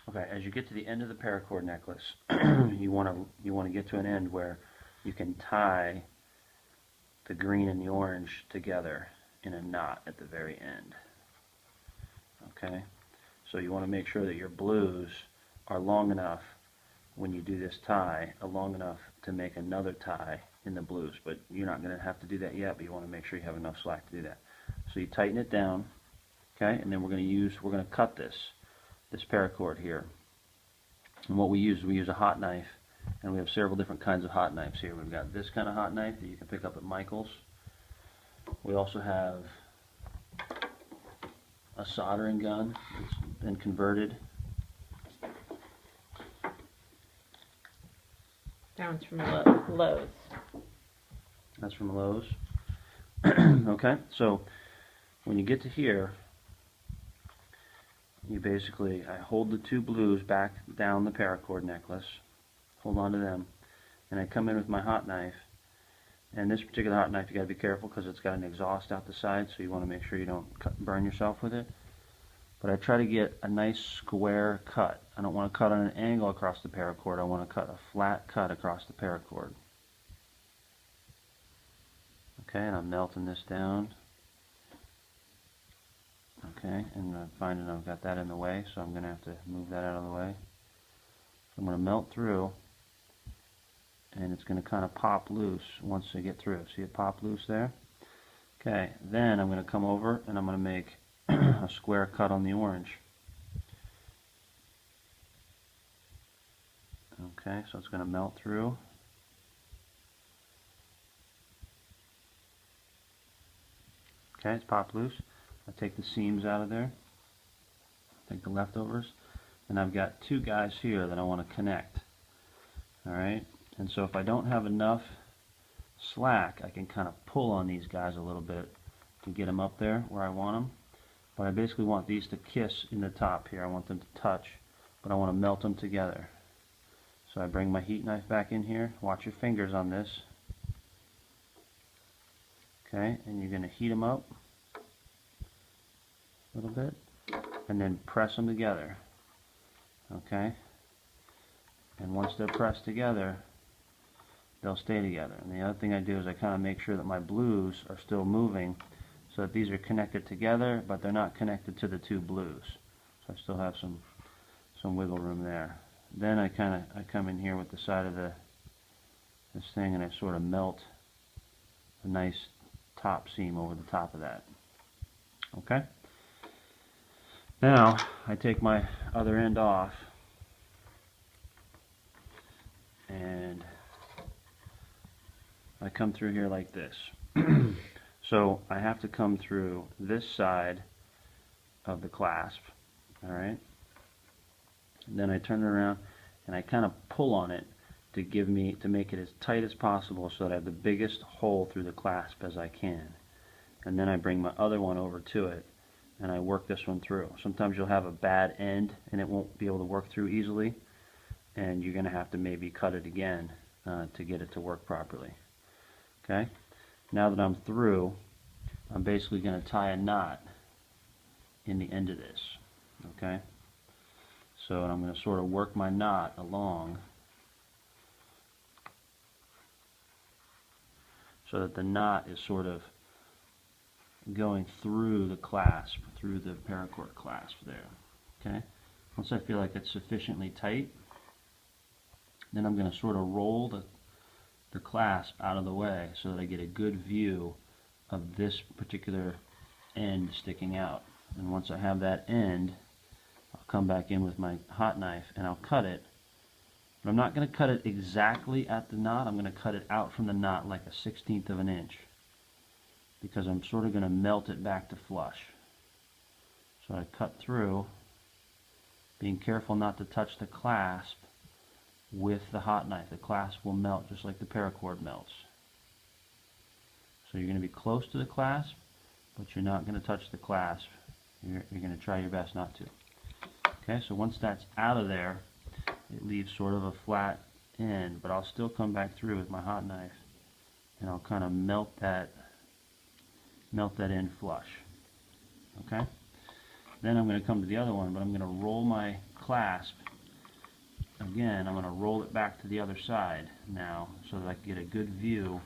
Okay, as you get to the end of the paracord necklace, you want to get to an end where you can tie the green and the orange together in a knot at the very end. Okay, so you want to make sure that your blues are long enough when you do this tie, long enough to make another tie in the blues, but you're not going to have to do that yet, but you want to make sure you have enough slack to do that. So you tighten it down, okay, and then we're going to cut this paracord here. And what we use a hot knife, and we have several different kinds of hot knives here. We've got this kind of hot knife that you can pick up at Michael's. We also have a soldering gun that's been converted. That one's from Lowe's. That's from Lowe's. Okay, so when you get to here, you basically, I hold the two blues back down the paracord necklace, hold on to them, and I come in with my hot knife. And this particular hot knife, you got to be careful because it's got an exhaust out the side, so you want to make sure you don't burn yourself with it. But I try to get a nice square cut. I don't want to cut on an angle across the paracord. I want to cut a flat cut across the paracord. Okay, and I'm melting this down. Okay, and I'm finding I've got that in the way, so I'm going to have to move that out of the way. So I'm going to melt through, and it's going to kind of pop loose once I get through. See it pop loose there? Okay, then I'm going to come over and I'm going to make a square cut on the orange. Okay, so it's going to melt through. Okay, it's popped loose. I take the seams out of there, take the leftovers, and I've got two guys here that I want to connect. Alright, and so if I don't have enough slack, I can kind of pull on these guys a little bit to get them up there where I want them. But I basically want these to kiss in the top here. I want them to touch, but I want to melt them together. So I bring my heat knife back in here. Watch your fingers on this. Okay, and you're going to heat them up a little bit, and then press them together. Okay, and once they're pressed together, they'll stay together. And the other thing I do is I kind of make sure that my blues are still moving, so that these are connected together, but they're not connected to the two blues. So I still have some wiggle room there. Then I come in here with the side of this thing, and I sort of melt a nice top seam over the top of that. Okay. Now I take my other end off, and I come through here like this. So I have to come through this side of the clasp, alright? Then I turn it around and I kind of pull on it to make it as tight as possible so that I have the biggest hole through the clasp as I can. And then I bring my other one over to it and I work this one through. Sometimes you'll have a bad end and it won't be able to work through easily, and you're going to have to maybe cut it again to get it to work properly. Okay? Now that I'm through, I'm basically going to tie a knot in the end of this. Okay? So I'm going to sort of work my knot along so that the knot is sort of going through the clasp, through the paracord clasp there. Okay? Once I feel like it's sufficiently tight, then I'm going to sort of roll the clasp out of the way so that I get a good view of this particular end sticking out. And once I have that end, I'll come back in with my hot knife and I'll cut it. But I'm not going to cut it exactly at the knot. I'm going to cut it out from the knot like a 1/16 of an inch, because I'm sort of going to melt it back to flush. So I cut through, being careful not to touch the clasp with the hot knife. The clasp will melt just like the paracord melts. So you're going to be close to the clasp, but you're not going to touch the clasp. You're going to try your best not to. Okay, so once that's out of there, it leaves sort of a flat end, but I'll still come back through with my hot knife and I'll kind of melt that in flush. Okay? Then I'm going to come to the other one, but I'm going to roll my clasp, again, I'm going to roll it back to the other side now so that I can get a good view